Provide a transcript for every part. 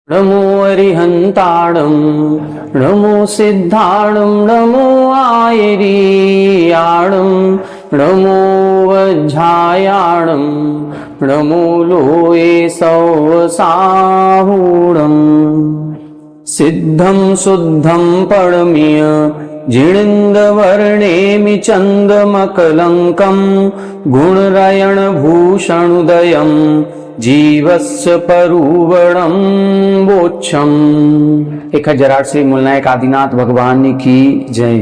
नमो अरिहंताणं नमो सिद्धाणं नमो आयरीयाणं नमो वज्झायाणं नमो लोये सौसाहूणम् सिद्धं शुद्धं परमीय जिणिन्दवर्णेमि चन्दमकलङ्कं गुणरयणभूषणुदयं जीवस्य परुवणं बोच्छम। 1008 श्री मूलनायक आदिनाथ भगवान की जय।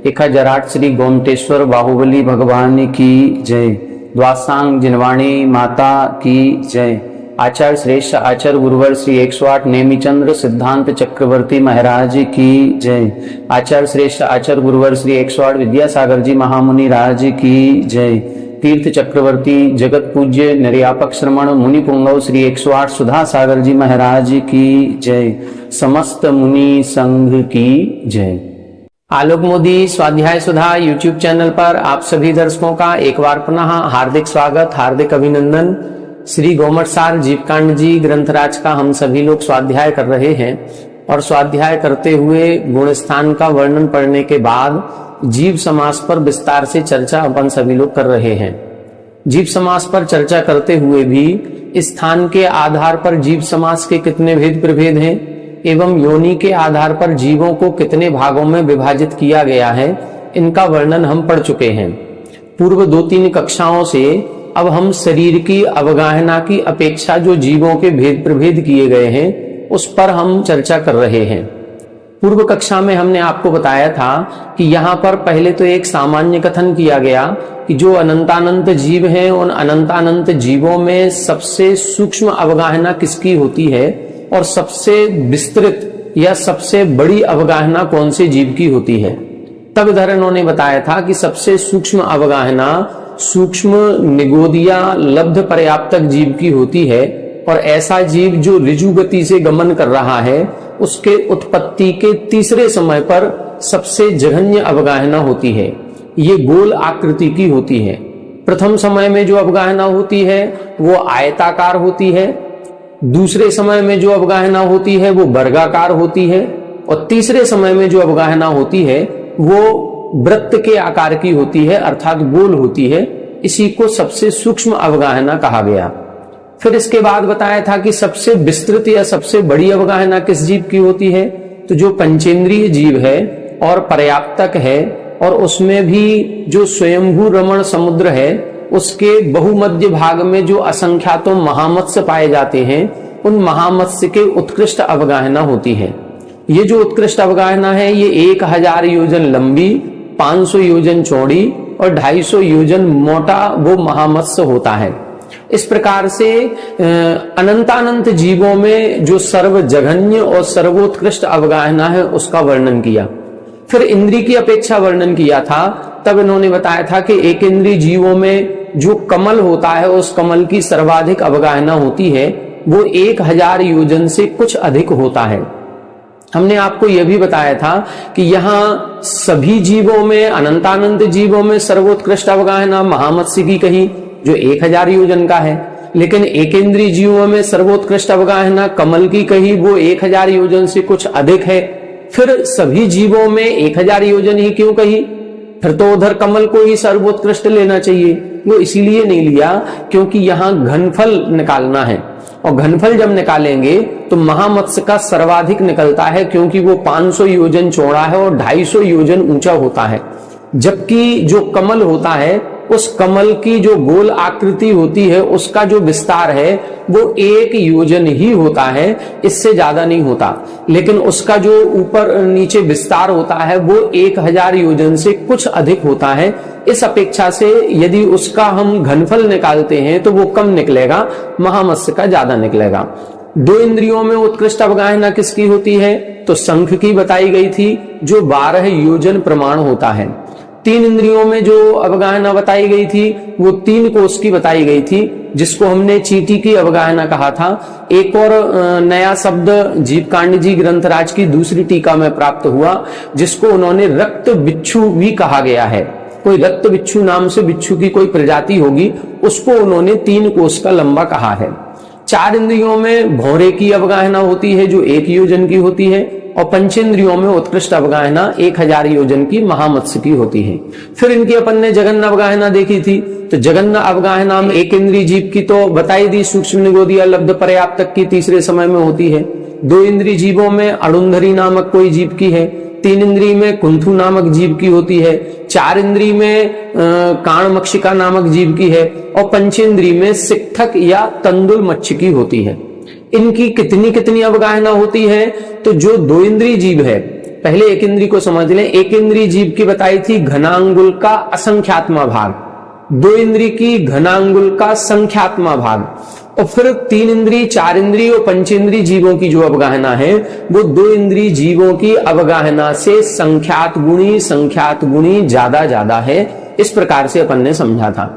1008 श्री गोमटेश्वर बाहुबली भगवान की जय। द्वासांग जिनवाणी माता की जय। आचार्य श्रेष्ठ आचार्य गुरुवर श्री 108 नेमिचंद्र सिद्धांत चक्रवर्ती महाराज की जय। आचार्य श्रेष्ठ आचार्य गुरुवर श्री 108 विद्यासागर जी महामुनि राज की जय। तीर्थ चक्रवर्ती जगत पूज्य निर्यापक श्रमण मुनि पुंगव श्री 108 सुधा सागर जी महाराज की जय। समस्त मुनि संघ की जय। आलोक मोदी स्वाध्याय सुधा यूट्यूब चैनल पर आप सभी दर्शकों का एक बार पुनः हार्दिक स्वागत, हार्दिक अभिनंदन। श्री गोमटसार जीवकांड जी ग्रंथराज का हम सभी लोग स्वाध्याय कर रहे हैं और स्वाध्याय करते हुए गुणस्थान का वर्णन पढ़ने के बाद जीव समास पर विस्तार से चर्चा अपन सभी लोग कर रहे हैं। जीव समास पर चर्चा करते हुए भी स्थान के आधार पर जीव समास के कितने भेद प्रभेद हैं एवं योनि के आधार पर जीवों को कितने भागों में विभाजित किया गया है, इनका वर्णन हम पढ़ चुके हैं। पूर्व 2-3 कक्षाओं से अब हम शरीर की अवगाहना की अपेक्षा जो जीवों के भेद प्रभेद किए गए हैं उस पर हम चर्चा कर रहे हैं। पूर्व कक्षा में हमने आपको बताया था कि यहाँ पर पहले तो एक सामान्य कथन किया गया कि जो अनंतानंत जीव हैं उन अनंतानंत जीवों में सबसे सूक्ष्म अवगाहना किसकी होती है और सबसे विस्तृत या सबसे बड़ी अवगाहना कौन से जीव की होती है। तब इधर इन्होंने बताया था कि सबसे सूक्ष्म अवगाहना सूक्ष्म निगोदिया लब्ध पर्याप्तक जीव की होती है और ऐसा जीव जो ऋजु गति से गमन कर रहा है उसके उत्पत्ति के तीसरे समय पर सबसे जघन्य अवगाहना होती है। ये गोल आकृति की होती है। प्रथम समय में जो अवगाहना होती है वो आयताकार होती है, दूसरे समय में जो अवगाहना होती है वो वर्गाकार होती है और तीसरे समय में जो अवगाहना होती है वो वृत्त के आकार की होती है अर्थात गोल होती है। इसी को सबसे सूक्ष्म अवगाहना कहा गया। फिर इसके बाद बताया था कि सबसे विस्तृत या सबसे बड़ी अवगाहना किस जीव की होती है, तो जो पंचेंद्रिय जीव है और पर्याप्तक है और उसमें भी जो स्वयंभू रमण समुद्र है उसके बहुमध्य भाग में जो असंख्यातों महामत्स्य पाए जाते हैं उन महामत्स्य के उत्कृष्ट अवगाहना होती है। ये जो उत्कृष्ट अवगाहना है ये 1000 योजन लंबी, 500 योजन चौड़ी और 250 योजन मोटा वो महामत्स्य होता है। इस प्रकार से अनंतानंत जीवों में जो सर्वजघन्य और सर्वोत्कृष्ट अवगाहना है उसका वर्णन किया। फिर इंद्रिय की अपेक्षा वर्णन किया था। तब इन्होंने बताया था कि एक इंद्रिय जीवों में जो कमल होता है उस कमल की सर्वाधिक अवगाहना होती है वो 1000 योजन से कुछ अधिक होता है। हमने आपको यह भी बताया था कि यहाँ सभी जीवों में अनंतानंत जीवों में सर्वोत्कृष्ट अवगाहना महामत्स्य की कही जो 1000 योजन का है, लेकिन एकेंद्रीय जीवों में सर्वोत्कृष्ट अवगाहना कमल की कही वो 1000 योजन से कुछ अधिक है। फिर सभी जीवों में 1000 योजन ही क्यों कही, फिर तो उधर कमल को ही सर्वोत्कृष्ट लेना चाहिए। वो इसीलिए नहीं लिया क्योंकि यहाँ घनफल निकालना है और घनफल जब निकालेंगे तो महामत्स्य का सर्वाधिक निकलता है क्योंकि वो 500 योजन चौड़ा है और 250 योजन ऊंचा होता है। जबकि जो कमल होता है उस कमल की जो गोल आकृति होती है उसका जो विस्तार है वो 1 योजन ही होता है, इससे ज्यादा नहीं होता। लेकिन उसका जो ऊपर नीचे विस्तार होता है वो 1000 योजन से कुछ अधिक होता है। इस अपेक्षा से यदि उसका हम घनफल निकालते हैं तो वो कम निकलेगा, महामत्स्य का ज्यादा निकलेगा। 2 इंद्रियों में उत्कृष्ट अवगाहना किसकी होती है, तो शंख की बताई गई थी जो 12 योजन प्रमाण होता है। 3 इंद्रियों में जो अवगाहना बताई गई थी वो 3 कोष की बताई गई थी जिसको हमने चींटी की अवगाहना कहा था। एक और नया शब्द जीवकांड जी ग्रंथराज की दूसरी टीका में प्राप्त हुआ जिसको उन्होंने रक्त बिच्छू भी कहा गया है। कोई रक्त बिच्छू नाम से बिच्छू की कोई प्रजाति होगी, उसको उन्होंने 3 कोष का लंबा कहा है। चार इंद्रियों में भौरे की अवगाहना होती है जो 1 योजन की होती है, और पंचेंद्रियों में उत्कृष्ट अवगाहना 1000 योजन की महामत्स्य की होती है। फिर इनकी अपन ने जघन्य अवगाहना देखी थी, तो जघन्य अवगाहना में 1 इंद्रिय जीव की तो बताई दी, सूक्ष्म निगोदिया लब्ध पर्याप्तक की तीसरे समय में होती है। 2 इंद्रिय जीवों में अरुंधरी नामक कोई जीव की है, 3 इंद्रिय में कुंथु नामक जीव की होती है, 4 इंद्रिय में काणमक्षिका नामक जीव की है, और पंचेंद्रिय में सिक्थक या तंदुल मत्स्य की होती है। इनकी कितनी कितनी अवगाहना होती है? तो जो 2 इंद्रिय जीव है, पहले 1 इंद्रिय को समझ लें। 1 इंद्रिय जीव की बताई थी घनांगुल का असंख्यात्मा भाग, 2 इंद्रिय की घनांगुल का संख्यात्मा भाग, और फिर 3 इंद्रिय, 4 इंद्रिय और पंचेंद्रिय जीवों की जो अवगाहना है वो 2 इंद्रिय जीवों की अवगाहना से संख्यात गुणी ज्यादा है। इस प्रकार से अपन ने समझा था।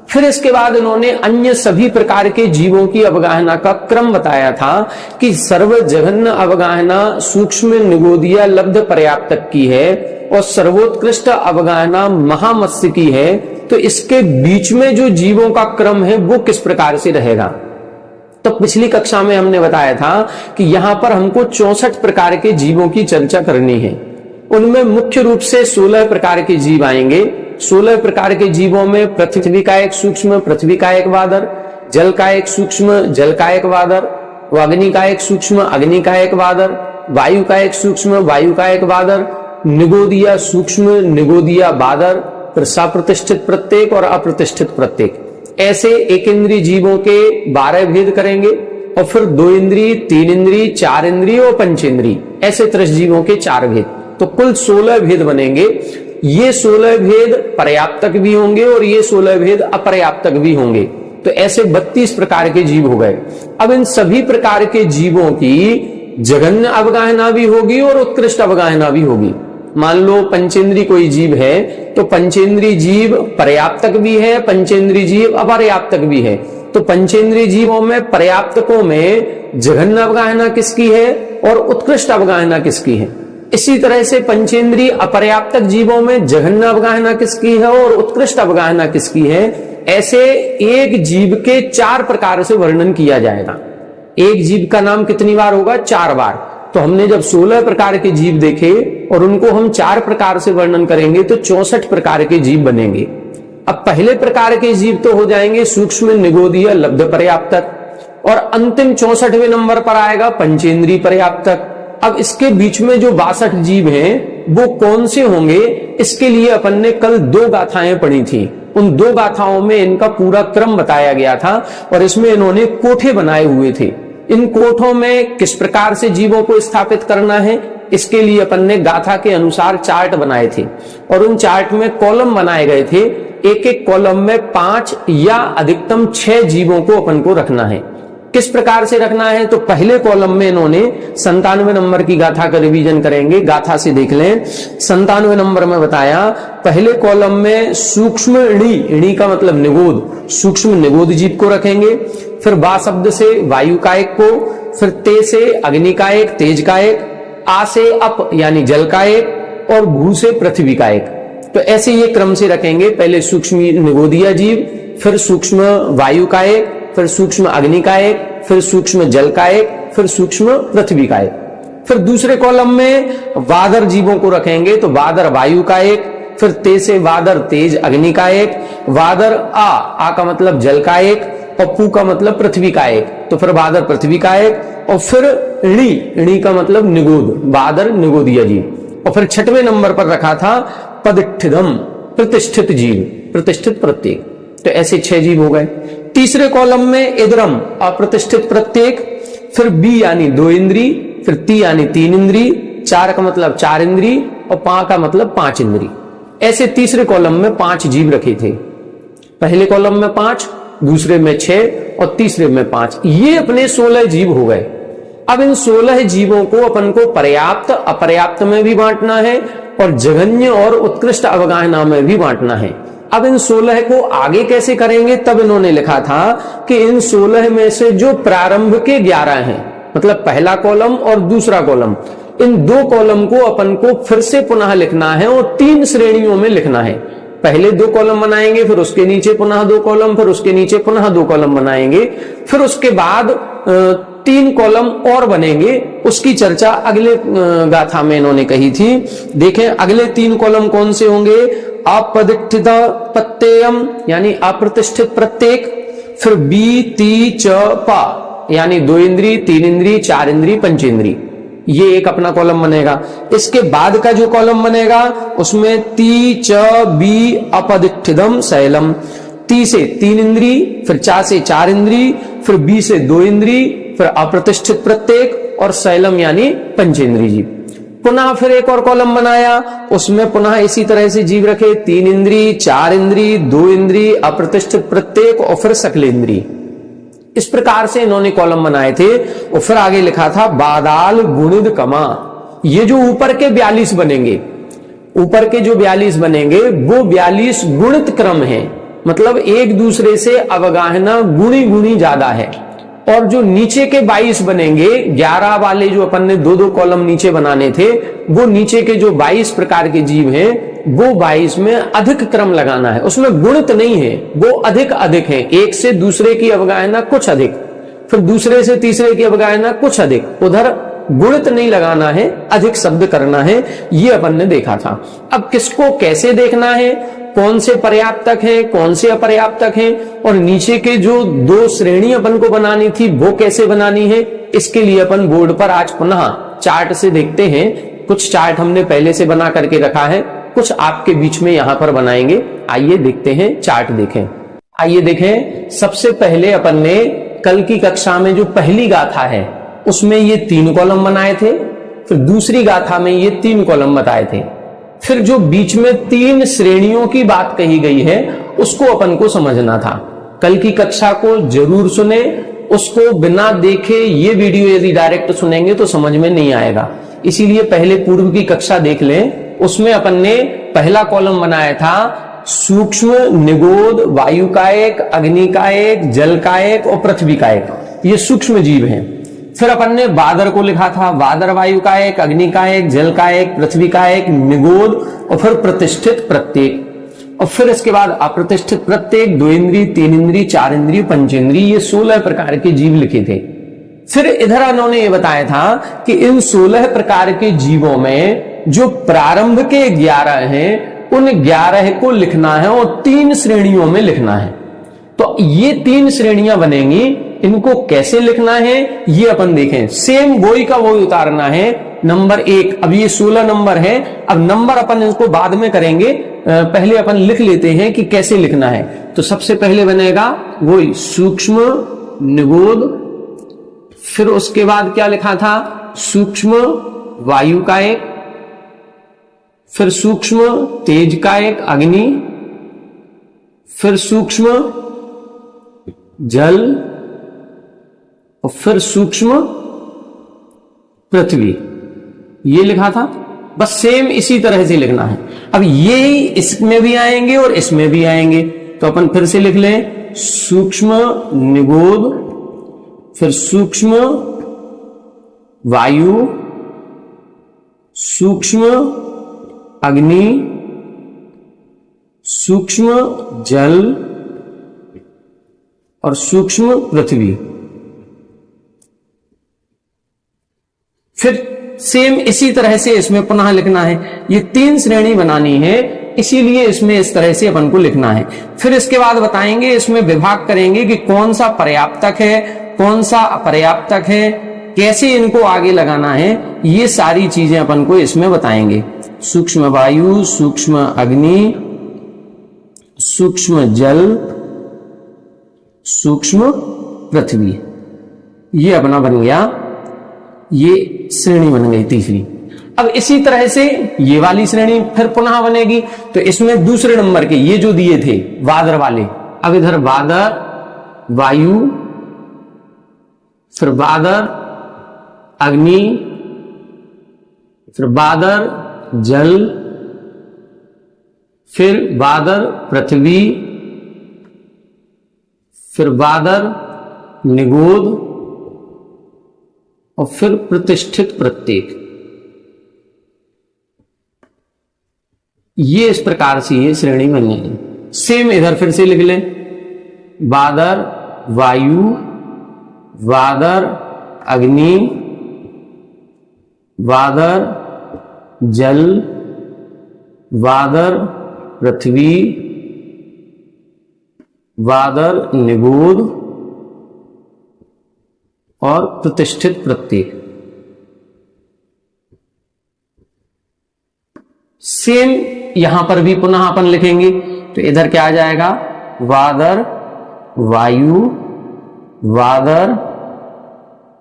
फिर इसके बाद इन्होंने अन्य सभी प्रकार के जीवों की अवगाहना का क्रम बताया था कि सर्व जघन्य अवगाहना सूक्ष्म निगोदिया लब्ध पर्याप्तक की है और सर्वोत्कृष्ट अवगाहना महामत्स्य की है। तो इसके बीच में जो जीवों का क्रम है वो किस प्रकार से रहेगा? तो पिछली कक्षा में हमने बताया था कि यहां पर हमको 64 प्रकार के जीवों की चर्चा करनी है। उनमें मुख्य रूप से 16 प्रकार के जीव आएंगे। 16 प्रकार के जीवों में पृथ्वी का एक सूक्ष्म पृथ्वी का एक वादर, जल का एक सूक्ष्म जल का एक वादर, अग्नि का एक सूक्ष्म अग्नि का एक वादर, वायु का एक सूक्ष्म वायु का एक वादर, निगोदिया सूक्ष्म निगोदिया वादर, फिर सप्रतिष्ठित प्रत्येक और अप्रतिष्ठित प्रत्येक। ऐसे 1 इंद्रिय जीवों के 12 भेद करेंगे, और फिर 2 इंद्रिय 3 इंद्रिय 4 इंद्रिय और पंचेंद्रिय, ऐसे 30 जीवों के 4 भेद, तो कुल 16 भेद बनेंगे। ये 16 भेद पर्याप्तक भी होंगे और ये 16 भेद अपर्याप्तक भी होंगे। तो ऐसे 32 प्रकार के जीव हो गए। अब इन सभी प्रकार के जीवों की जघन्य अवगाहना भी होगी और उत्कृष्ट अवगाहना भी होगी। मान लो पंचेंद्रिय कोई जीव है, तो पंचेंद्रिय जीव पर्याप्तक भी है, पंचेंद्रिय जीव अपर्याप्तक भी है। तो पंचेंद्रिय जीवों में पर्याप्तकों में जघन्य अवगाहना किसकी है और उत्कृष्ट अवगाहना किसकी है। इसी तरह से पंचेंद्रिय अपर्याप्तक जीवों में जघन्य अवगाहना किसकी है और उत्कृष्ट अवगाहना किसकी है। ऐसे एक जीव के 4 प्रकार से वर्णन किया जाएगा। एक जीव का नाम कितनी बार होगा? 4 बार। तो हमने जब 16 प्रकार के जीव देखे और उनको हम 4 प्रकार से वर्णन करेंगे तो 64 प्रकार के जीव बनेंगे। अब पहले प्रकार के जीव तो हो जाएंगे सूक्ष्म निगोदिया लब्ध पर्याप्तक, और अंतिम 64वें नंबर पर आएगा पंचेंद्रिय पर्याप्तक। अब इसके बीच में जो 62 जीव हैं वो कौन से होंगे, इसके लिए अपन ने कल 2 गाथाएं पढ़ी थी। उन 2 गाथाओं में इनका पूरा क्रम बताया गया था और इसमें इन्होंने कोठे बनाए हुए थे। इन कोठों में किस प्रकार से जीवों को स्थापित करना है, इसके लिए अपन ने गाथा के अनुसार चार्ट बनाए थे और उन चार्ट में कॉलम बनाए गए थे। एक एक कॉलम में 5 या अधिकतम 6 जीवों को अपन को रखना है। किस प्रकार से रखना है? तो पहले कॉलम में इन्होंने 97 नंबर की गाथा का रिवीजन करेंगे। गाथा से देख लें। 97 नंबर में बताया, पहले कॉलम में सूक्ष्म इणी का मतलब निगोद, सूक्ष्म निगोद जीव को रखेंगे। फिर बा शब्द से वायु का एक को, फिर ते से अग्नि का एक तेज का एक, आ से अप यानी जल का एक, और भू से पृथ्वी का एक। तो ऐसे ये क्रम से रखेंगे। पहले सूक्ष्म निगोदिया जीव, फिर सूक्ष्म वायु का एक, फिर सूक्ष्म अग्नि का एक, फिर सूक्ष्म जल का एक, फिर सूक्ष्म पृथ्वी का एक। फिर दूसरे कॉलम में वादर जीवों को रखेंगे। तो वादर वायु का एक, फिर ते से वादर तेज अग्नि का एक, वादर आ का मतलब जल का एक, और पू का मतलब पृथ्वी का एक। तो फिर वादर पृथ्वी का एक, और फिर इणी का मतलब निगोद, वादर निगोदिया जीव। और फिर 6वें नंबर पर रखा था पदिष्ठितम, प्रतिष्ठित जीव, प्रतिष्ठित प्रत्येक। तो ऐसे 6 जीव हो गए। तीसरे कॉलम में इदरम अप्रतिष्ठित प्रत्येक, फिर बी यानी 2 इंद्री, फिर ती यानी 3 इंद्री, 4 का मतलब 4 इंद्री, और पा का मतलब 5 इंद्री। ऐसे तीसरे कॉलम में 5 जीव रखे थे। पहले कॉलम में 5, दूसरे में 6 और तीसरे में 5। ये अपने 16 जीव हो गए। अब इन 16 जीवों को अपन को पर्याप्त अपर्याप्त में भी बांटना है और जघन्य और उत्कृष्ट अवगाहना में भी बांटना है। अब इन 16 को आगे कैसे करेंगे, तब इन्होंने लिखा था कि इन 16 में से जो प्रारंभ के 11 हैं, मतलब पहला कॉलम और दूसरा कॉलम, इन 2 कॉलम को अपन को फिर से पुनः लिखना है और 3 श्रेणियों में लिखना है। पहले 2 कॉलम बनाएंगे, फिर उसके नीचे पुनः 2 कॉलम, फिर उसके नीचे पुनः 2 कॉलम बनाएंगे, फिर उसके बाद 3 कॉलम और बनेंगे। उसकी चर्चा अगले गाथा में इन्होंने कही थी। देखें अगले 3 कॉलम कौन से होंगे। अपदिष्ठित प्रत्ययम यानी अप्रतिष्ठित प्रत्येक, फिर बी ती च पा यानी 2 इंद्री, 3 इंद्री, 4 इंद्री, पंचेंद्री, ये एक अपना कॉलम बनेगा। इसके बाद का जो कॉलम बनेगा उसमें ती च बी अपदिष्ठितम शैलम, ती से 3 इंद्री, फिर चा से 4 इंद्री, फिर बी से 2 इंद्री, फिर अप्रतिष्ठित प्रत्येक और शैलम यानी पंचेंद्री जीव। पुनः फिर एक और कॉलम बनाया, उसमें पुनः इसी तरह से जीव रखे 3 इंद्री, 4 इंद्री, 2 इंद्री, अप्रतिष्ठित प्रत्येक और फिर सकलेंद्री। इस प्रकार से इन्होंने कॉलम बनाए थे। और फिर आगे लिखा था बादाल गुणित कमा। ये जो ऊपर के 42 बनेंगे, ऊपर के जो 42 बनेंगे वो 42 गुणित क्रम है, मतलब एक दूसरे से अवगाहना गुणी गुणी ज्यादा है। और जो नीचे के 22 बनेंगे, 11 वाले जो अपन ने 2-2 कॉलम नीचे बनाने थे, वो नीचे के जो 22 प्रकार के जीव हैं वो 22 में अधिक क्रम लगाना है, उसमें गुणित नहीं है, वो अधिक अधिक है। एक से दूसरे की अवगाहना कुछ अधिक, फिर दूसरे से तीसरे की अवगाहना कुछ अधिक, उधर गुणित नहीं लगाना है, अधिक शब्द करना है। ये अपन ने देखा था। अब किसको कैसे देखना है, कौन से पर्याप्तक है, कौन से अपर्याप्तक है, और नीचे के जो 2 श्रेणी अपन को बनानी थी वो कैसे बनानी है, इसके लिए अपन बोर्ड पर आज पुनः चार्ट से देखते हैं। कुछ चार्ट हमने पहले से बना करके रखा है, कुछ आपके बीच में यहां पर बनाएंगे। आइए देखते हैं, चार्ट देखें। आइए देखें, सबसे पहले अपन ने कल की कक्षा में जो पहली गाथा है उसमें ये 3 कॉलम बनाए थे, फिर दूसरी गाथा में ये 3 कॉलम बताए थे। फिर जो बीच में 3 श्रेणियों की बात कही गई है उसको अपन को समझना था। कल की कक्षा को जरूर सुने, उसको बिना देखे ये वीडियो यदि डायरेक्ट सुनेंगे तो समझ में नहीं आएगा। इसीलिए पहले पूर्व की कक्षा देख लें। उसमें अपन ने पहला कॉलम बनाया था सूक्ष्म, निगोद, वायु का एक, अग्नि का एक, जल का एक और पृथ्वी का एक, ये सूक्ष्म जीव हैं। फिर अपन ने बादर को लिखा था, बादर वायु का एक, अग्नि का एक, जल का एक, पृथ्वी का एक, निगोद और फिर प्रतिष्ठित प्रत्येक। और फिर इसके बाद अप्रतिष्ठित प्रत्येक, 2 इंद्री, 3 इंद्री, 4 इंद्री, पंचेंद्री, ये 16 प्रकार के जीव लिखे थे। फिर इधर उन्होंने ये बताया था कि इन 16 प्रकार के जीवों में जो प्रारंभ के 11 हैं उन 11 को लिखना है और 3 श्रेणियों में लिखना है। तो ये 3 श्रेणियां बनेंगी, इनको कैसे लिखना है ये अपन देखें। सेम वही का वही उतारना है। नंबर 1, अब ये 16 नंबर है, अब नंबर अपन इसको बाद में करेंगे, पहले अपन लिख लेते हैं कि कैसे लिखना है। तो सबसे पहले बनेगा वही सूक्ष्म, निगोद, फिर उसके बाद क्या लिखा था, सूक्ष्म वायु का एक, फिर सूक्ष्म तेज का एक, अग्नि, फिर सूक्ष्म जल और फिर सूक्ष्म पृथ्वी, ये लिखा था। बस सेम इसी तरह से लिखना है। अब ये इसमें भी आएंगे और इसमें भी आएंगे, तो अपन फिर से लिख लें सूक्ष्म निगोद, फिर सूक्ष्म वायु, सूक्ष्म अग्नि, सूक्ष्म जल और सूक्ष्म पृथ्वी। फिर सेम इसी तरह से इसमें पुनः लिखना है। ये 3 श्रेणी बनानी है, इसीलिए इसमें इस तरह से अपन को लिखना है। फिर इसके बाद बताएंगे, इसमें विभाग करेंगे कि कौन सा पर्याप्तक है, कौन सा अपर्याप्तक है, कैसे इनको आगे लगाना है, ये सारी चीजें अपन को इसमें बताएंगे। सूक्ष्म वायु, सूक्ष्म अग्नि, सूक्ष्म जल, सूक्ष्म पृथ्वी, ये अपना बन गया, ये श्रेणी बन गई तीसरी। अब इसी तरह से ये वाली श्रेणी फिर पुनः बनेगी। तो इसमें दूसरे नंबर के ये जो दिए थे वादर वाले, अब इधर वादर वायु, फिर वादर अग्नि, फिर वादर जल, फिर वादर पृथ्वी, फिर वादर निगोद और फिर प्रतिष्ठित प्रत्येक। ये इस प्रकार से ये श्रेणी बन जाएगी। सेम इधर फिर से लिख लें, वादर वायु, वादर अग्नि, वादर जल, वादर पृथ्वी, वादर निगूढ़ और प्रतिष्ठित प्रत्येक। सेम यहां पर भी पुनः अपन लिखेंगे, तो इधर क्या आ जाएगा, वादर वायु, वादर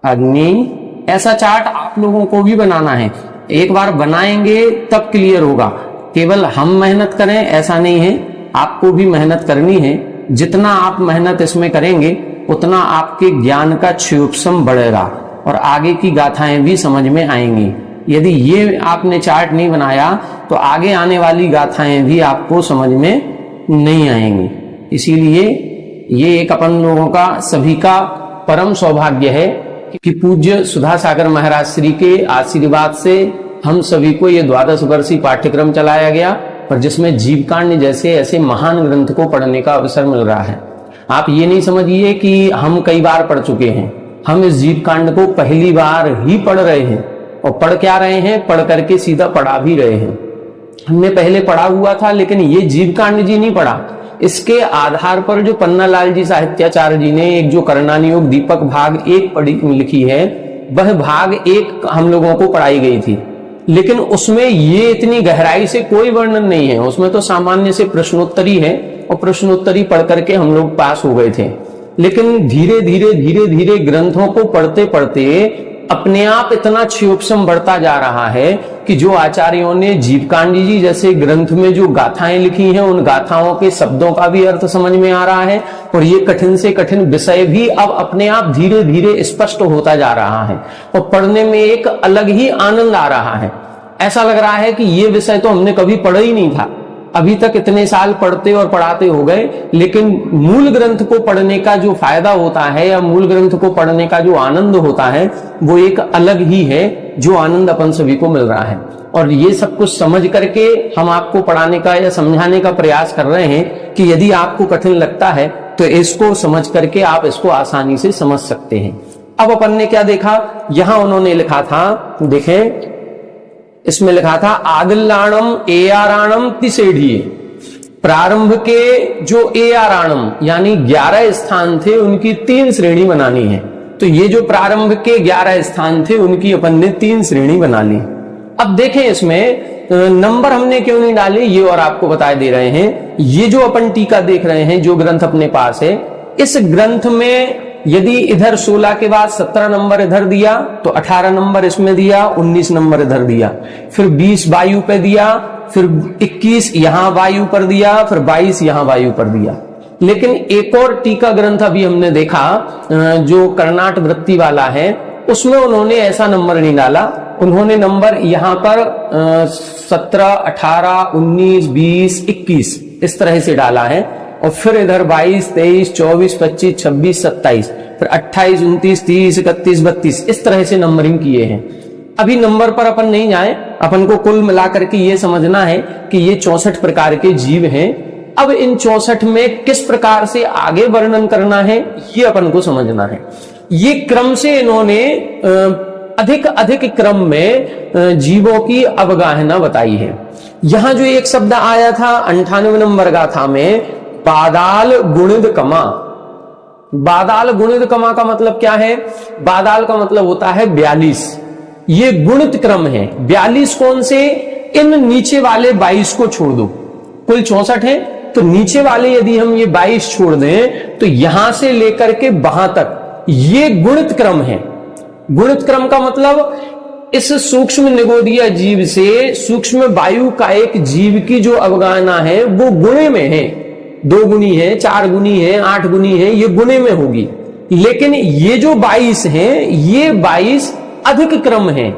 अग्नि। ऐसा चार्ट आप लोगों को भी बनाना है, एक बार बनाएंगे तब क्लियर होगा। केवल हम मेहनत करें ऐसा नहीं है, आपको भी मेहनत करनी है। जितना आप मेहनत इसमें करेंगे उतना आपके ज्ञान का क्षयोपम बढ़ेगा और आगे की गाथाएं भी समझ में आएंगी। यदि ये आपने चार्ट नहीं बनाया तो आगे आने वाली गाथाएं भी आपको समझ में नहीं आएंगी। इसीलिए ये एक अपन लोगों का सभी का परम सौभाग्य है कि पूज्य सुधा सागर महाराज श्री के आशीर्वाद से हम सभी को ये 12 वर्षीय पाठ्यक्रम चलाया गया, पर जिसमें जीवकांड जैसे ऐसे महान ग्रंथ को पढ़ने का अवसर मिल रहा है। आप ये नहीं समझिए कि हम कई बार पढ़ चुके हैं, हम इस जीवकांड को पहली बार ही पढ़ रहे हैं। और पढ़ क्या रहे हैं, पढ़ करके सीधा पढ़ा भी रहे हैं। हमने पहले पढ़ा हुआ था, लेकिन ये जीवकांड जी नहीं पढ़ा। इसके आधार पर जो पन्नालाल जी साहित्याचार्य जी ने एक जो करणानियोग दीपक भाग 1 पढ़ी लिखी है, वह भाग 1 हम लोगों को पढ़ाई गई थी, लेकिन उसमें ये इतनी गहराई से कोई वर्णन नहीं है। उसमें तो सामान्य से प्रश्नोत्तरी है और प्रश्नोत्तरी पढ़ करके हम लोग पास हो गए थे। लेकिन धीरे धीरे ग्रंथों को पढ़ते पढ़ते अपने आप इतना क्षयोपम बढ़ता जा रहा है कि जो आचार्यों ने जीवकांड जी जैसे ग्रंथ में जो गाथाएं लिखी हैं, उन गाथाओं के शब्दों का भी अर्थ समझ में आ रहा है और ये कठिन से कठिन विषय भी अब अपने आप धीरे धीरे स्पष्ट होता जा रहा है और पढ़ने में एक अलग ही आनंद आ रहा है। ऐसा लग रहा है कि ये विषय तो हमने कभी पढ़ा ही नहीं था। अभी तक इतने साल पढ़ते और पढ़ाते हो गए, लेकिन मूल ग्रंथ को पढ़ने का जो फायदा होता है या मूल ग्रंथ को पढ़ने का जो आनंद होता है वो एक अलग ही है, जो आनंद अपन सभी को मिल रहा है। और ये सब कुछ समझ करके हम आपको पढ़ाने का या समझाने का प्रयास कर रहे हैं कि यदि आपको कठिन लगता है तो इसको समझ करके आप इसको आसानी से समझ सकते हैं। अब अपन ने क्या देखा, यहां उन्होंने लिखा था, देखें इसमें लिखा था आदिलाणम एयाराणम तिसेढ़िए। प्रारंभ के जो एयाराणम यानी 11 स्थान थे उनकी 3 श्रेणी बनानी है। तो ये जो प्रारंभ के 11 स्थान थे उनकी अपन ने 3 श्रेणी बना ली। अब देखें इसमें नंबर हमने क्यों नहीं डाले ये और आपको बता दे रहे हैं। ये जो अपन टीका देख रहे हैं, जो ग्रंथ अपने पास है, इस ग्रंथ में यदि इधर 16 के बाद 17 नंबर इधर दिया तो 18 नंबर इसमें दिया, 19 नंबर इधर दिया, फिर 20 वायु पे दिया, फिर 21 यहां वायु पर दिया, फिर 22 यहां वायु पर दिया। लेकिन एक और टीका ग्रंथ अभी हमने देखा जो कर्नाट वृत्ति वाला है, उसमें उन्होंने ऐसा नंबर नहीं डाला। उन्होंने नंबर यहां पर 17, 18, 19, 20, 21 इस तरह से डाला है और फिर इधर 22, 23, 24, 25, 26, 27, फिर 28, 29, 30, 31, 32 इस तरह से नंबरिंग किए हैं। अभी नंबर पर अपन नहीं जाए, अपन को कुल मिलाकर के ये समझना है कि ये 64 प्रकार के जीव हैं। अब इन 64 में किस प्रकार से आगे वर्णन करना है ये अपन को समझना है। ये क्रम से इन्होंने अधिक क्रम में जीवों की अवगाहना बताई है। यहां जो एक शब्द आया था 98 नंबर गाथा में, बादाल गुणित कमा। बादाल गुणित कमा का मतलब क्या है? बादाल का मतलब होता है 42। ये गुणित क्रम है। 42 कौन से? इन नीचे वाले 22 को छोड़ दो। कुल 64 है, तो नीचे वाले यदि हम ये 22 छोड़ दें तो यहां से लेकर के वहां तक ये गुणित क्रम है। गुणित क्रम का मतलब इस सूक्ष्म निगोदीय जीव से सूक्ष्म वायु का एक जीव की जो अवगाहना है वो गुणे में है। 2 गुनी है, 4 गुनी है, 8 गुनी है, ये गुणे में होगी। लेकिन ये जो 22 है ये 22 अधिक क्रम है।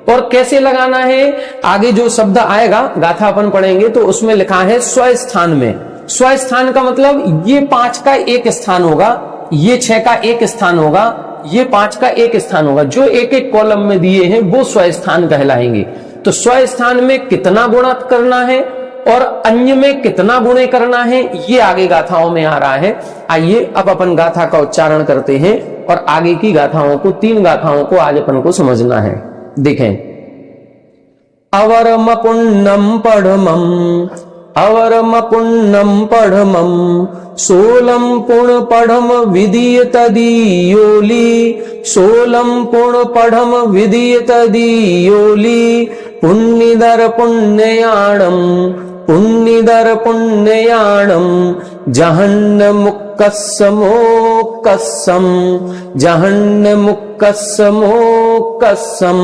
और कैसे लगाना है? आगे जो शब्द आएगा गाथा अपन पढ़ेंगे तो उसमें लिखा है स्वस्थान में। स्वस्थान का मतलब ये 5 का एक स्थान होगा, ये 6 का एक स्थान होगा, ये 5 का एक स्थान होगा। जो एक एक कॉलम में दिए हैं वो स्वस्थान कहलाएंगे। तो स्वस्थान में कितना गुणा करना है और अन्य में कितना गुणे करना है, ये आगे गाथाओं में आ रहा है। आइए अब अपन गाथा का उच्चारण करते हैं और आगे की गाथाओं को, 3 गाथाओं को आज अपन को समझना है। देखें, अवरम पुण्यम पढ़मम, अवरम पुण्यम पढ़मम, सोलम पुण्य पढ़म विधीय तदीयोली, सोलम पुण्य पढ़म विधीय तदीयोली, पुण्यदर पुण्ययाणम, पुण्यदर पुण्ययाणम, जहन्नमुक्कस्समोक्कस्सम, जहन्नमुक्कस्समोक्कस्सम,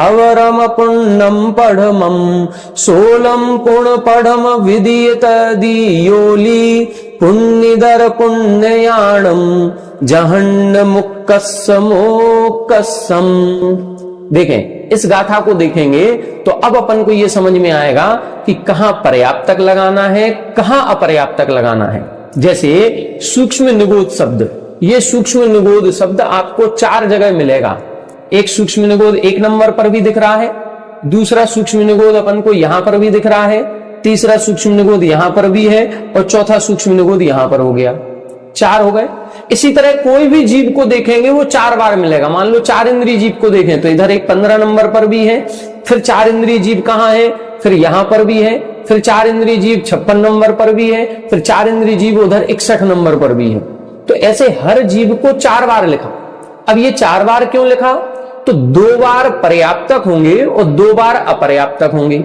अवरम पुण्यम पढ़मम, सोलम पुण्य पढ़म विधीय तदीयोली, पुण्यदर पुण्ययाणम, जहन्नमुक्कस्समोक्कस्सम। देखें, इस गाथा को देखेंगे तो अब अपन को यह समझ में आएगा कि कहां पर्याप्तक लगाना है, कहां अपर्याप्तक लगाना है। जैसे सूक्ष्म निगोद शब्द, ये सूक्ष्म निगोद शब्द आपको 4 जगह मिलेगा। एक सूक्ष्म निगोद 1 नंबर पर भी दिख रहा है, दूसरा सूक्ष्म निगोद अपन को यहां पर भी दिख रहा है, तीसरा सूक्ष्म निगोद यहां पर भी है और चौथा सूक्ष्म निगोद यहां पर हो गया। 4 हो गए। इसी तरह कोई भी जीव को देखेंगे वो 4 बार मिलेगा। मान लो 4 इंद्रिय जीव को देखें तो इधर एक 15 नंबर पर भी है, फिर 4 इंद्रिय जीव कहां है, फिर यहां पर भी है, फिर 4 इंद्रिय जीव 56 नंबर पर भी है, फिर 4 इंद्रिय जीव उधर 61 नंबर पर भी है। तो ऐसे हर जीव को 4 बार लिखा। अब ये 4 बार क्यों लिखा, तो 2 बार पर्याप्तक होंगे और 2 बार अपर्याप्तक होंगे।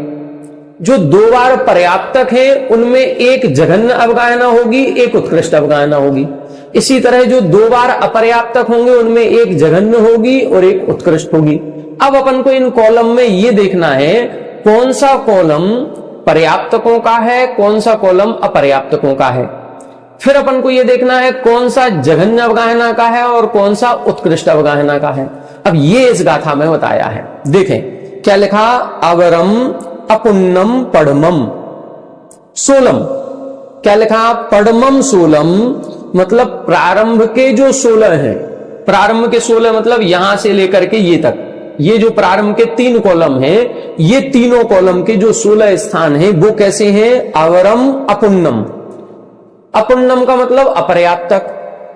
जो 2 बार पर्याप्तक है उनमें एक जघन्य अवगाहना होगी, एक उत्कृष्ट अवगाहना होगी। इसी तरह जो 2 बार अपर्याप्तक होंगे उनमें एक जघन्य होगी और एक उत्कृष्ट होगी। अब अपन को इन कॉलम में ये देखना है कौन सा कॉलम पर्याप्तकों का है, कौन सा कॉलम अपर्याप्तकों का है। फिर अपन को यह देखना है कौन सा जघन्य अवगाहना का है और कौन सा उत्कृष्ट अवगाहना का है। अब ये इस गाथा में बताया है। देखें क्या लिखा, अवरम अपुन्नम पढ़मम सोलम। क्या लिखा, पढ़मम सोलम, मतलब प्रारंभ के जो 16 हैं, प्रारंभ के 16 मतलब यहां से लेकर के ये तक, ये जो प्रारंभ के 3 कॉलम हैं, ये तीनों कॉलम के जो 16 स्थान हैं वो कैसे हैं, अवरम अपुन्नम। अपुन्नम का मतलब अपर्याप्तक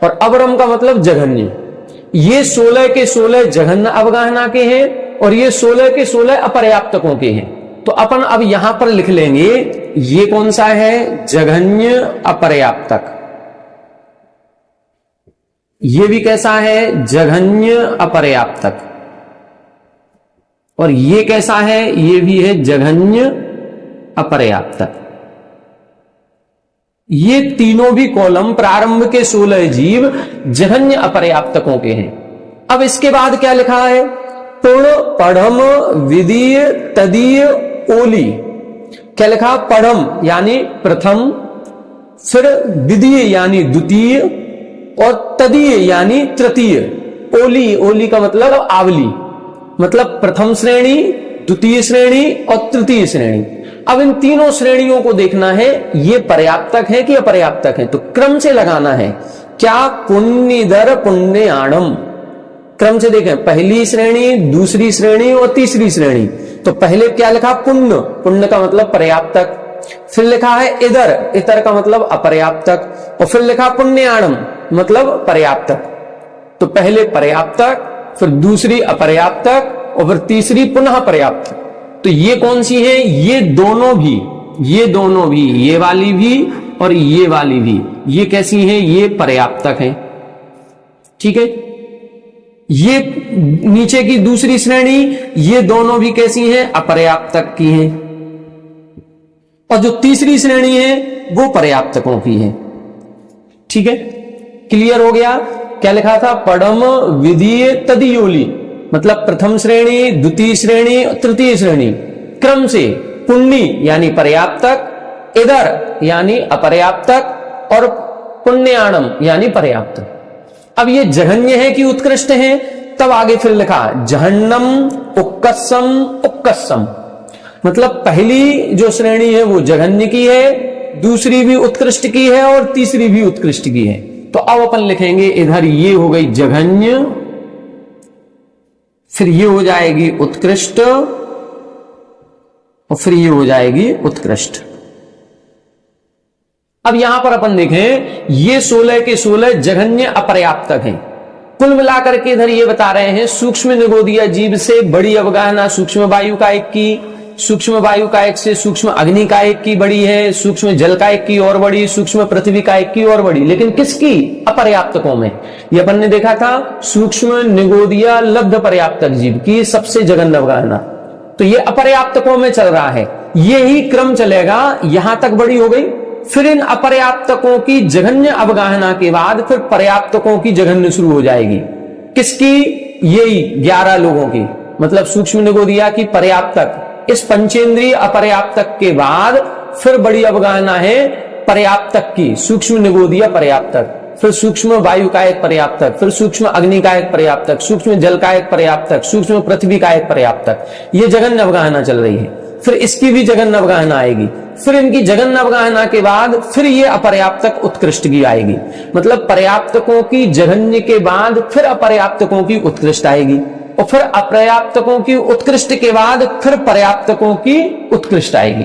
और अवरम का मतलब जघन्य। ये 16 के 16 जघन्य अवगाहना के हैं और ये 16 के 16 अपर्याप्तकों के हैं। तो अपन अब यहां पर लिख लेंगे ये कौन सा है, जघन्य अपर्याप्तक। ये भी कैसा है, जघन्य अपर्याप्तक। और ये कैसा है, ये भी है जघन्य अपर्याप्तक। ये तीनों भी कॉलम प्रारंभ के 16 जीव जघन्य अपर्याप्तकों के हैं। अब इसके बाद क्या लिखा है, पुण्य पढ़म विधीय तदीय ओली। क्या लिखा, पढ़म यानी प्रथम, फिर विधीय यानी द्वितीय और तदीय यानी तृतीय। ओली, ओली का मतलब आवली, मतलब प्रथम श्रेणी, द्वितीय श्रेणी और तृतीय श्रेणी। अब इन तीनों श्रेणियों को देखना है ये पर्याप्तक है कि अपर्याप्तक है, तो क्रम से लगाना है। क्या, पुण्यदर पुण्ययाणम, क्रम से देखें, पहली श्रेणी, दूसरी श्रेणी और तीसरी श्रेणी। तो पहले क्या लिखा, पुण्य, पुण्य का मतलब पर्याप्तक। फिर लिखा है इधर, इतर का मतलब अपर्याप्तक। और फिर लिखा पुण्ययाणम मतलब पर्याप्तक। तो पहले पर्याप्तक, फिर दूसरी अपर्याप्तक और फिर तीसरी पुनः पर्याप्तक। तो ये कौन सी है, ये दोनों भी, ये दोनों भी, ये वाली भी और ये वाली भी, ये कैसी है, ये पर्याप्तक है। ठीक है। ये नीचे की दूसरी श्रेणी, ये दोनों भी कैसी हैं, अपर्याप्तक की हैं। और जो तीसरी श्रेणी है वो पर्याप्तकों की है। ठीक है, क्लियर हो गया। क्या लिखा था, पढ़म विधीय तदीयोली, मतलब प्रथम श्रेणी, द्वितीय श्रेणी और तृतीय श्रेणी, क्रम से पुण्य यानी पर्याप्तक, इधर यानी अपर्याप्तक और पुण्ययाणम यानी पर्याप्तक। अब ये जघन्य है कि उत्कृष्ट है, तब आगे फिर लिखा जहन्नम उक्कस्सम उक्कस्सम, मतलब पहली जो श्रेणी है वो जघन्य की है, दूसरी भी उत्कृष्ट की है और तीसरी भी उत्कृष्ट की है। तो अब अपन लिखेंगे इधर ये हो गई जघन्य, फिर ये हो जाएगी उत्कृष्ट और फिर ये हो जाएगी उत्कृष्ट। अब यहां पर अपन देखें, ये 16 के 16 जघन्य अपर्याप्तक हैं। कुल मिलाकर के इधर ये बता रहे हैं सूक्ष्म निगोदीय जीव से बड़ी अवगाहना सूक्ष्म वायु कायिक की, सूक्ष्म वायु कायिक से सूक्ष्म अग्नि कायिक की बड़ी है, सूक्ष्म जल कायिक की और बड़ी, सूक्ष्म पृथ्वी कायिक की और बड़ी, लेकिन किसकी? अपर्याप्तकों में। ये अपन ने देखा था सूक्ष्म निगोदीय लब्ध पर्याप्तक जीव की सबसे जघन्य अवगाहना, तो ये अपर्याप्तकों में चल रहा है। यही क्रम चलेगा, यहां तक बड़ी हो गई, फिर इन अपर्याप्तकों की जघन्य अवगाहना के बाद फिर पर्याप्तकों की जघन्य शुरू हो जाएगी। किसकी? यही 11 लोगों की, मतलब सूक्ष्म निगोदिया की पर्याप्तक। इस पंचेंद्रिय अपर्याप्तक के बाद फिर बड़ी अवगाहना है पर्याप्तक की, सूक्ष्म निगोदिया पर्याप्तक, फिर सूक्ष्म वायु कायक पर्याप्तक, फिर सूक्ष्म अग्नि कायक पर्याप्तक, सूक्ष्म जल कायक पर्याप्तक, सूक्ष्म पृथ्वी कायक पर्याप्तक। ये जघन्य अवगाहना चल रही है। फिर इसकी भी जघन्य अवगाहना आएगी, फिर इनकी जघन्य अवगाहना के बाद फिर ये अपर्याप्तक उत्कृष्ट की आएगी, मतलब पर्याप्तकों की जघन्य के बाद फिर अपर्याप्तकों की उत्कृष्ट आएगी, और फिर अपर्याप्तकों की उत्कृष्ट के बाद फिर पर्याप्तकों की उत्कृष्ट आएगी,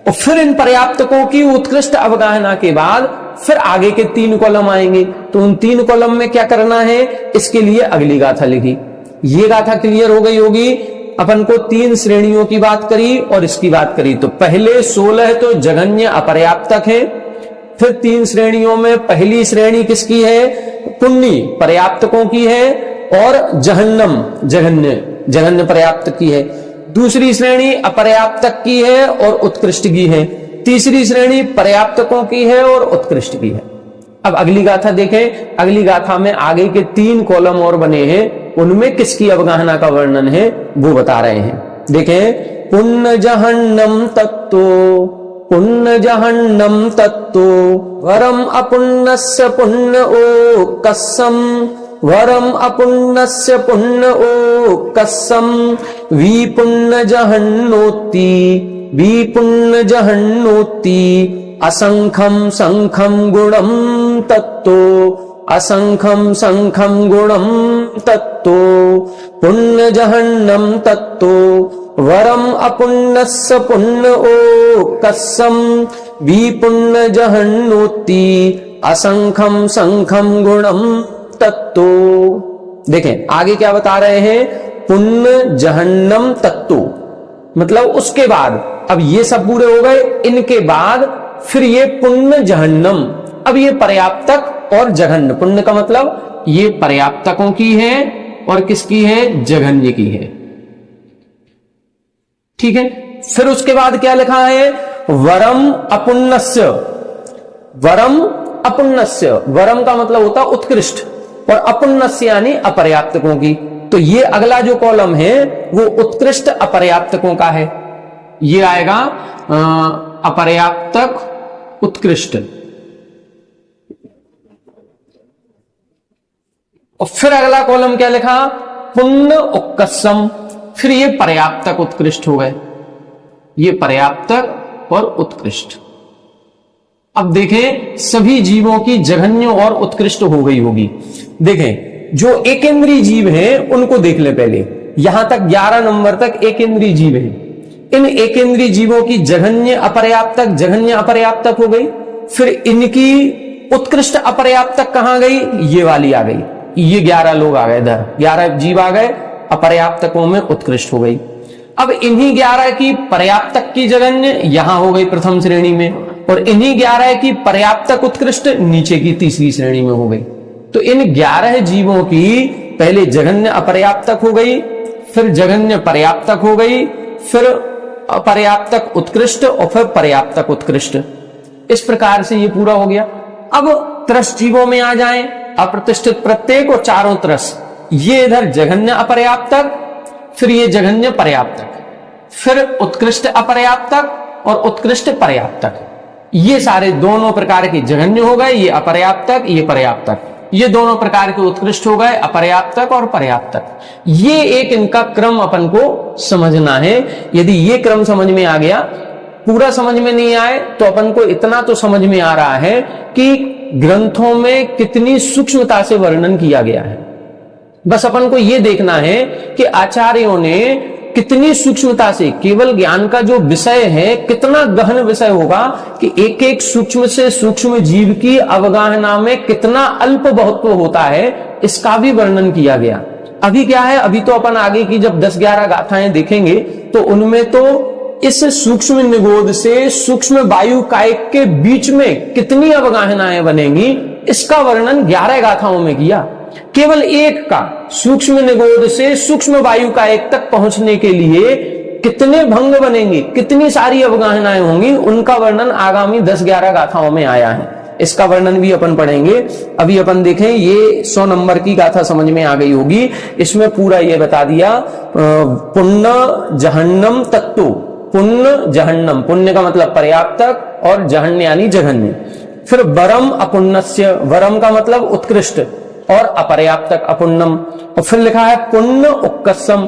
और फिर इन पर्याप्तकों की उत्कृष्ट अवगाहना के बाद फिर आगे के 3 कॉलम आएंगे। तो उन 3 कॉलम में क्या करना है, इसके लिए अगली गाथा लिखी। ये गाथा क्लियर हो गई होगी। अपन को 3 श्रेणियों की बात करी और इसकी बात करी। तो पहले 16 तो जघन्य अपर्याप्तक है, फिर 3 श्रेणियों में पहली श्रेणी किसकी है? पुण्य पर्याप्तकों की है, और जहन्नम जघन्य पर्याप्त की है। दूसरी श्रेणी अपर्याप्तक की है और उत्कृष्ट की है। तीसरी श्रेणी पर्याप्तकों की है और उत्कृष्ट की है। अब अगली गाथा देखें। अगली गाथा में आगे के 3 कॉलम और बने हैं, उनमें किसकी अवगाहना का वर्णन है वो बता रहे हैं। देखें, पुण्य जहन्नम तत्तो, पुण्य जहन्नम तत्तो, वरम अपुण्यस्य पुण्य ओ कस्सम, वरम अपुण्यस्य पुण्य ओ कस्सम, विपुण्य जहन्नोति, विपुण्य जहन्नोति, असंख्यम संख्यम गुणम तत्तो, असंख्यम संख्यम गुणम तत्तो, पुण्य जहन्नम तत्तो, वरम अपुण्यस्य पुण्य ओ कस्सम, विपुण्य जहन्नोति, असंख्यम संख्यम गुणम तत्तो। देखें आगे क्या बता रहे हैं, पुण्य जहन्नम तत्तो, मतलब उसके बाद, अब ये सब पूरे हो गए, इनके बाद फिर ये पुण्य जहन्नम। अब ये पर्याप्तक और जघन्य, पुण्य का मतलब ये पर्याप्तकों की है और किसकी है? जघन्य की है। ठीक है, फिर उसके बाद क्या लिखा है? वरम अपुण्यस्य, वरम अपुण्यस्य, वरम का मतलब होता उत्कृष्ट, और अपुण्यस्य यानी अपर्याप्तकों की। तो ये अगला जो कॉलम है वो उत्कृष्ट अपर्याप्तकों का है। ये आएगा अपर्याप्तक उत्कृष्ट, और फिर अगला कॉलम क्या लिखा? पुण्य उक्कसम, फिर ये पर्याप्तक उत्कृष्ट हो गए, ये पर्याप्तक और उत्कृष्ट। अब देखें सभी जीवों की जघन्य और उत्कृष्ट हो गई होगी। देखें जो एकेंद्रीय जीव हैं उनको देख ले पहले, यहां तक 11 नंबर तक एकेंद्रीय जीव हैं। इन एकेंद्रीय जीवों की जघन्य अपर्याप्तक, जघन्य अपर्याप्तक हो गई, फिर इनकी उत्कृष्ट अपर्याप्तक कहां गई? ये वाली आ गई, ये 11 लोग आ गए, इधर 11 जीव आ गए, अपर्याप्तकों में उत्कृष्ट हो गई। अब इन्हीं 11 की पर्याप्तक की जघन्य यहां हो गई प्रथम श्रेणी में, और इन्हीं 11 की पर्याप्तक उत्कृष्ट नीचे की तीसरी श्रेणी में हो गई। तो इन 11 जीवों की पहले जघन्य अपर्याप्तक हो गई, फिर जघन्य पर्याप्तक हो गई, फिर अपर्याप्तक उत्कृष्ट, और फिर पर्याप्तक उत्कृष्ट। इस प्रकार से ये पूरा हो गया। अब त्रस जीवों में आ जाएं, अप्रतिष्ठित प्रत्येक और चारों त्रस। ये इधर जघन्य अपर्याप्तक, फिर ये जघन्य पर्याप्तक, फिर उत्कृष्ट अपर्याप्तक और उत्कृष्ट पर्याप्तक। ये सारे दोनों प्रकार के जघन्य हो गए, ये अपर्याप्तक, ये पर्याप्तक। ये दोनों प्रकार के उत्कृष्ट हो गए, अपर्याप्तक और पर्याप्तक। ये एक इनका क्रम अपन को समझना है। यदि ये क्रम समझ में आ गया, पूरा समझ में नहीं आए तो अपन को इतना तो समझ में आ रहा है कि ग्रंथों में कितनी सूक्ष्मता से वर्णन किया गया है। बस अपन को यह देखना है कि आचार्यों ने कितनी सूक्ष्मता से, केवल ज्ञान का जो विषय है कितना गहन विषय होगा कि एक एक सूक्ष्म से सूक्ष्म जीव की अवगाहना में कितना अल्प बहुत्व होता है, इसका भी वर्णन किया गया। अभी क्या है, अभी तो अपन आगे की जब 10-11 गाथाएं देखेंगे तो उनमें तो इस सूक्ष्म निगोद से सूक्ष्म वायु कायिक के बीच में कितनी अवगाहनाएं बनेंगी, इसका वर्णन 11 गाथाओं में किया। केवल एक का सूक्ष्म निगोद से सूक्ष्म वायु कायिक तक पहुंचने के लिए कितने भंग बनेंगे, कितनी सारी अवगाहनाएं होंगी, उनका वर्णन आगामी 10-11 गाथाओं में आया है। इसका वर्णन भी अपन पढ़ेंगे। अभी अपन देखें, ये 100 नंबर की गाथा समझ में आ गई होगी। इसमें पूरा ये बता दिया पुण्य जहन्नम तत्व। पुण्य जहन्नम, पुण्य का मतलब पर्याप्तक और जहन्य यानी जघन्य। फिर वरम अपुण्यस्य, वरम का मतलब उत्कृष्ट और अपर्याप्तक अपुण्यम। और फिर लिखा है पुण्य उक्कसम,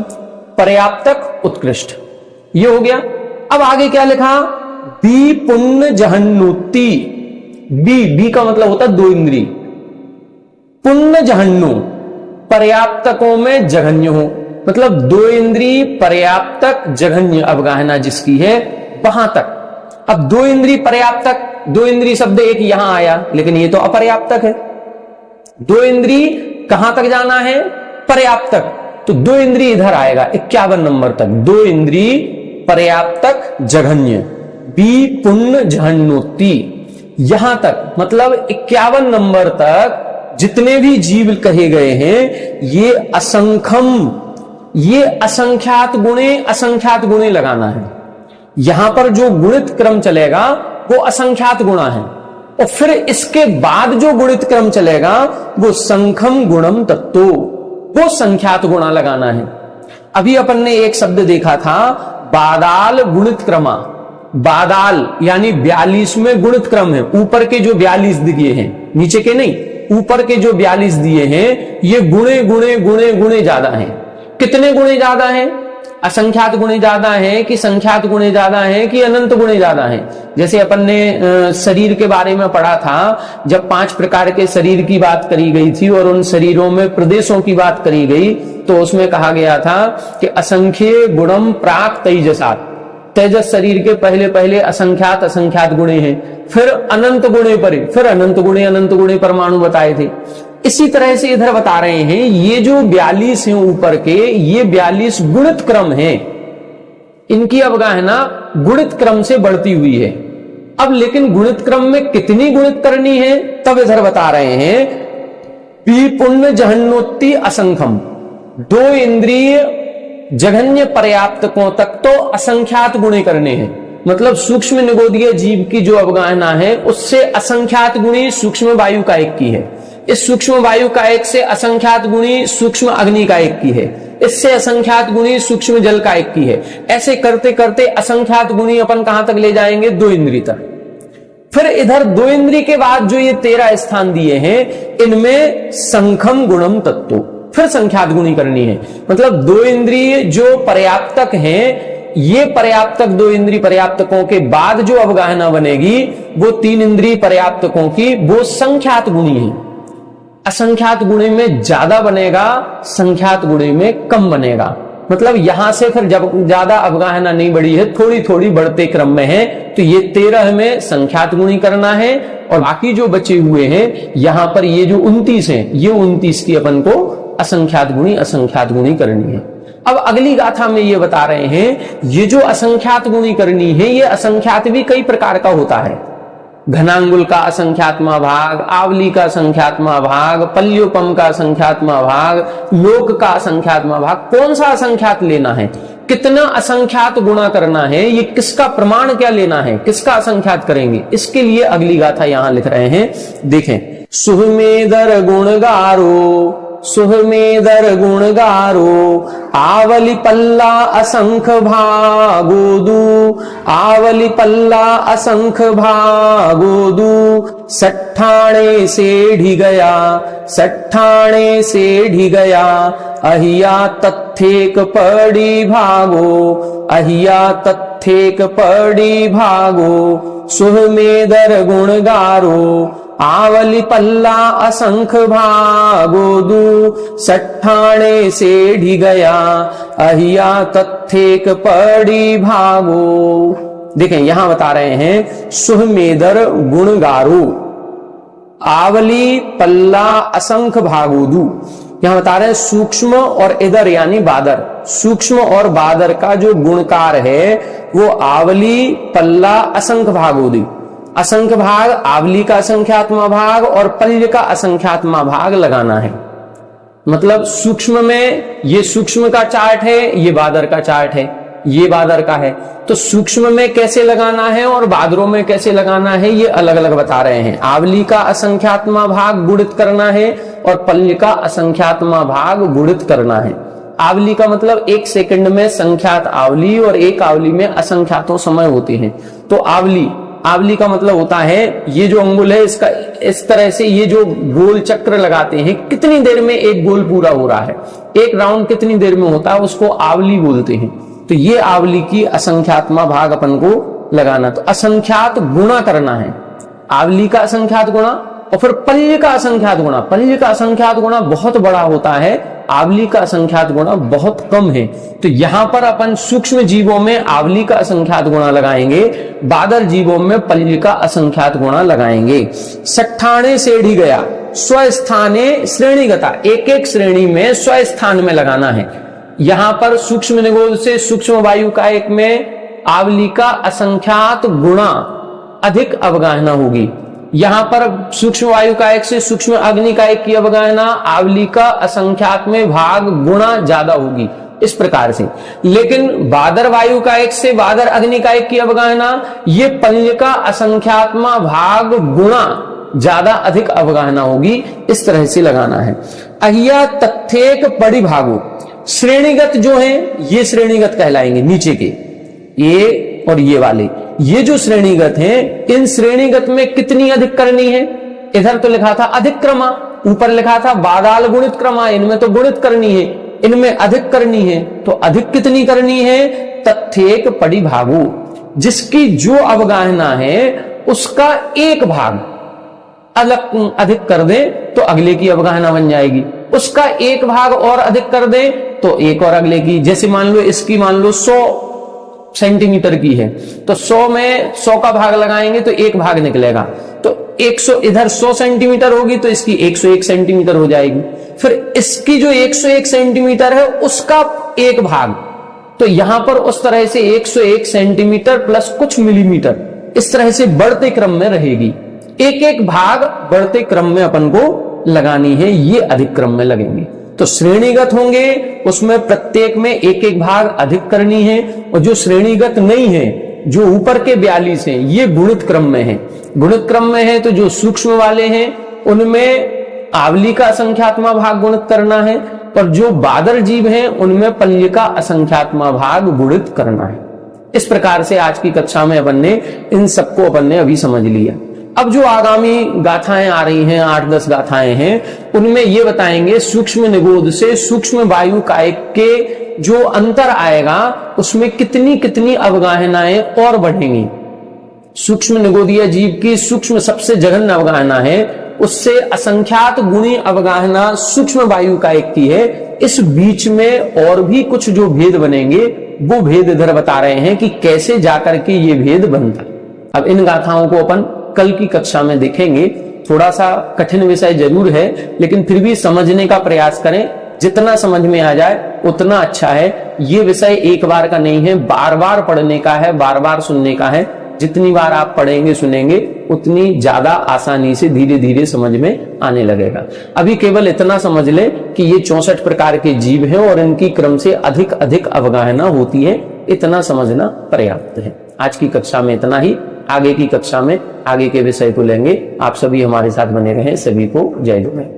पर्याप्तक उत्कृष्ट। ये हो गया। अब आगे क्या लिखा, बी पुण्य जहन्नुति। बी का मतलब होता है 2 इंद्री। पुण्य जहन्नु, पर्याप्तकों में जघन्य हो, मतलब 2 इंद्री पर्याप्तक जघन्य अवगाहना जिसकी है वहां तक। अब 2 इंद्री पर्याप्तक, 2 इंद्री शब्द एक यहां आया, लेकिन ये तो अपर्याप्तक है। 2 इंद्री कहां तक जाना है, पर्याप्तक, तो 2 इंद्री इधर आएगा 51 नंबर तक। 2 इंद्री पर्याप्तक जघन्य, बी पुण्य जहन्नोति, यहां तक, मतलब 51 नंबर तक जितने भी जीव कहे गए हैं ये असंख्यम, ये असंख्यात गुणे लगाना है। यहां पर जो गुणित क्रम चलेगा वो असंख्यात गुणा है, और फिर इसके बाद जो गुणित क्रम चलेगा वो संख्यम गुणम तत्तो, वो संख्यात गुणा लगाना है। अभी अपन ने एक शब्द देखा था बादाल गुणित क्रमा। बादाल यानी 42 में गुणित क्रम है। ऊपर के जो 42 दिए हैं, नीचे के नहीं, ऊपर के जो 42 दिए हैं ये गुणे गुणे गुणे गुणे ज्यादा हैं। कितने गुणे ज्यादा हैं, असंख्यात गुणे ज्यादा हैं कि संख्यात गुणे ज्यादा हैं कि अनंत गुणे ज्यादा हैं। जैसे अपन ने शरीर के बारे में पढ़ा था, जब 5 प्रकार के शरीर की बात करी गई थी और उन शरीरों में प्रदेशों की बात करी गई, तो उसमें कहा गया था कि असंख्य गुणम प्राक तेजसात, तेजस शरीर के पहले पहले असंख्यात गुणे हैं, फिर अनंत गुणे पर, फिर अनंत गुणे परमाणु बताए थे। इसी तरह से इधर बता रहे हैं ये जो 42 हैं ऊपर के, ये 42 गुणित क्रम है, इनकी अवगाहना गुणित क्रम से बढ़ती हुई है। अब लेकिन गुणित क्रम में कितनी गुणित करनी है, तब इधर बता रहे हैं पी पुण्य जहन्नोति असंख्यम, 2 इंद्रिय जघन्य पर्याप्तकों तक तो असंख्यात गुणे करने हैं। मतलब सूक्ष्म निगोदीय जीव की जो अवगाहना है उससे असंख्यात गुणी सूक्ष्म वायु कायिक की है, इस सूक्ष्म वायु कायिक से असंख्यात गुणी सूक्ष्म अग्नि कायिक की है, इससे असंख्यात गुणी सूक्ष्म जल कायिक की है। ऐसे करते करते असंख्यात गुणी अपन कहां तक ले जाएंगे, 2 इंद्री तक। फिर इधर 2 इंद्री के बाद जो ये 13 स्थान दिए हैं, इनमें संख्यम गुणम तत्व, फिर संख्यात गुणी करनी है। मतलब 2 इंद्रिय जो पर्याप्तक हैं, ये पर्याप्तक 2 इंद्रिय पर्याप्तकों के बाद जो अवगाहना बनेगी वो 3 इंद्रिय पर्याप्तकों की, वो संख्यात गुणी है। असंख्यात गुणे में ज्यादा बनेगा, संख्यात गुणे में कम बनेगा। मतलब यहां से फिर जब ज्यादा अवगाहना नहीं बढ़ी है, थोड़ी थोड़ी बढ़ते क्रम में है, तो ये 13 में संख्यात गुणी करना है, और बाकी जो बचे हुए हैं यहां पर ये जो 29 हैं, ये 29 की अपन को असंख्यात गुणी करनी है। अब अगली गाथा में ये बता रहे हैं ये जो असंख्यात गुणी करनी है, ये असंख्यात भी कई प्रकार का होता है। घनांगुल का असंख्यात्मा भाग, आवली का असंख्यात्मा भाग, पल्योपम का असंख्यात्मा भाग, लोक का असंख्यात्मा भाग। कौन सा असंख्यात लेना है, कितना असंख्यात गुणा करना है, ये किसका प्रमाण क्या लेना है, किसका असंख्यात करेंगे, इसके लिए अगली गाथा यहां लिख रहे हैं। देखें, सुहमेदर गुणगारो, सुहमेदर गुणगारो, आवली पल्ला असंख भागोदू, आवली पल्ला असंख भागोदू, सट्ठाणे से ढिगया, सट्ठाणे से ढिगया, अहिया तथ्येक पड़ी भागो, अहिया तथ्येक पड़ी भागो, सुहमेदर गुणगारो, आवली पल्ला असंख भागो दू, सट्ठाणे सेढ़ी गया अहिया तथेक पड़ी भागो। देखें यहां बता रहे हैं सुहमेदर गुणगारो, आवली पल्ला असंख भागोदू। यहां बता रहे हैं सूक्ष्म और इधर यानी बादर, सूक्ष्म और बादर का जो गुणकार है वो आवली पल्ला असंख भागोदू। असंख्य भाग आवली का असंख्यात्मा भाग और पल्य का असंख्यात्मा भाग लगाना है। मतलब सूक्ष्म में ये सूक्ष्म का चार्ट है, ये बादर का चार्ट है, ये बादर का है, तो सूक्ष्म में कैसे लगाना है और बादरों में कैसे लगाना है ये अलग अलग बता रहे हैं। आवली का असंख्यात्मा भाग गुणित करना है और पल्य का असंख्यात्मा भाग गुणित करना है। आवली का मतलब एक सेकंड में संख्यात आवली और एक आवली में असंख्यातों समय होते हैं। तो आवली का मतलब होता है ये जो अंगुल है इसका इस तरह से ये जो गोल चक्र लगाते हैं, कितनी देर में एक गोल पूरा हो रहा है, एक राउंड कितनी देर में होता है, उसको आवली बोलते हैं। तो ये आवली की असंख्यात्मा भाग अपन को लगाना, तो असंख्यात गुणा करना है, आवली का असंख्यात गुणा और फिर पल्य का असंख्यात गुणा। पल्य का असंख्यात गुणा बहुत बड़ा होता है, आवली का असंख्यात गुणा बहुत कम है। तो यहां पर अपन सूक्ष्म जीवों में आवली का असंख्यात गुणा लगाएंगे, बादर जीवों में पल्य का असंख्यात गुणा लगाएंगे। सट्ठाणे सेढ़ी गया, स्वस्थाने श्रेणीगता, एक एक श्रेणी में स्वस्थान में लगाना है। यहां पर सूक्ष्म निगोद से सूक्ष्म वायु का एक में आवली का असंख्यात गुणा अधिक अवगाहना होगी। यहां पर सूक्ष्म वायु का एक से सूक्ष्म अग्नि का एक की अवगाहना आवली का असंख्यात में भाग गुणा ज्यादा होगी, इस प्रकार से। लेकिन बादर वायु का एक से बादर अग्नि का एक की अवगाहना ये पल्य का असंख्यात्मा भाग गुणा ज्यादा अधिक अवगाहना होगी, इस तरह से लगाना है। अहिया तथ्येक पड़ी भागो, श्रेणीगत जो है ये श्रेणीगत कहलाएंगे, नीचे के ये और ये वाले, ये जो श्रेणीगत हैं इन श्रेणीगत में कितनी अधिक करनी है। इधर तो लिखा था अधिक क्रमा, ऊपर लिखा था बादाल गुणित क्रमा, इनमें तो गुणित करनी है, इनमें अधिक करनी है। तो अधिक कितनी करनी है, तथ्येक पड़ी भागो, जिसकी जो अवगाहना है उसका एक भाग अलग अधिक कर दे तो अगले की अवगाहना बन जाएगी, उसका एक भाग और अधिक कर दे तो एक और अगले की। जैसे मान लो इसकी मान लो 100 सेंटीमीटर की है तो 100 में 100 का भाग लगाएंगे तो एक भाग निकलेगा, तो 100 इधर 100 सेंटीमीटर होगी तो इसकी 101 सेंटीमीटर हो जाएगी। फिर इसकी जो 101 सेंटीमीटर है उसका एक भाग, तो यहां पर उस तरह से 101 सेंटीमीटर प्लस कुछ मिलीमीटर, इस तरह से बढ़ते क्रम में रहेगी। एक एक भाग बढ़ते क्रम में अपन को लगानी है, ये अधिक क्रम में लगेंगे। तो श्रेणीगत होंगे उसमें प्रत्येक में एक एक भाग अधिक करनी है, और जो श्रेणीगत नहीं है जो ऊपर के 42 हैं ये गुणित क्रम में है। गुणित क्रम में है तो जो सूक्ष्म वाले हैं उनमें आवली का असंख्यात्मा भाग गुणित करना है, और जो बादर जीव हैं उनमें पल्य का असंख्यात्मा भाग गुणित करना है। इस प्रकार से आज की कक्षा में अपन ने इन सबको अपन ने अभी समझ लिया। अब जो आगामी गाथाएं आ रही हैं, 8-10 गाथाएं हैं, उनमें ये बताएंगे सूक्ष्म निगोद से सूक्ष्म वायु कायिक के जो अंतर आएगा उसमें कितनी कितनी अवगाहनाएं और बढ़ेंगी। सूक्ष्म निगोदीय जीव की सूक्ष्म सबसे जघन्य अवगाहना है, उससे असंख्यात गुणी अवगाहना सूक्ष्म वायु कायिक की है। इस बीच में और भी कुछ जो भेद बनेंगे वो भेद इधर बता रहे हैं कि कैसे जाकर के ये भेद बनता। अब इन गाथाओं को अपन कल की कक्षा में देखेंगे। थोड़ा सा कठिन विषय जरूर है लेकिन फिर भी समझने का प्रयास करें, जितना समझ में आ जाए उतना अच्छा है। ये विषय एक बार का नहीं है, बार बार पढ़ने का है, बार बार सुनने का है। जितनी बार आप पढ़ेंगे सुनेंगे उतनी ज्यादा आसानी से धीरे धीरे समझ में आने लगेगा। अभी केवल इतना समझ ले कि ये 64 प्रकार के जीव हैं और इनकी क्रम से अधिक अधिक अवगाहना होती है, इतना समझना पर्याप्त है। आज की कक्षा में इतना ही, आगे की कक्षा में आगे के विषय को लेंगे। आप सभी हमारे साथ बने रहें। सभी को जय गुरु।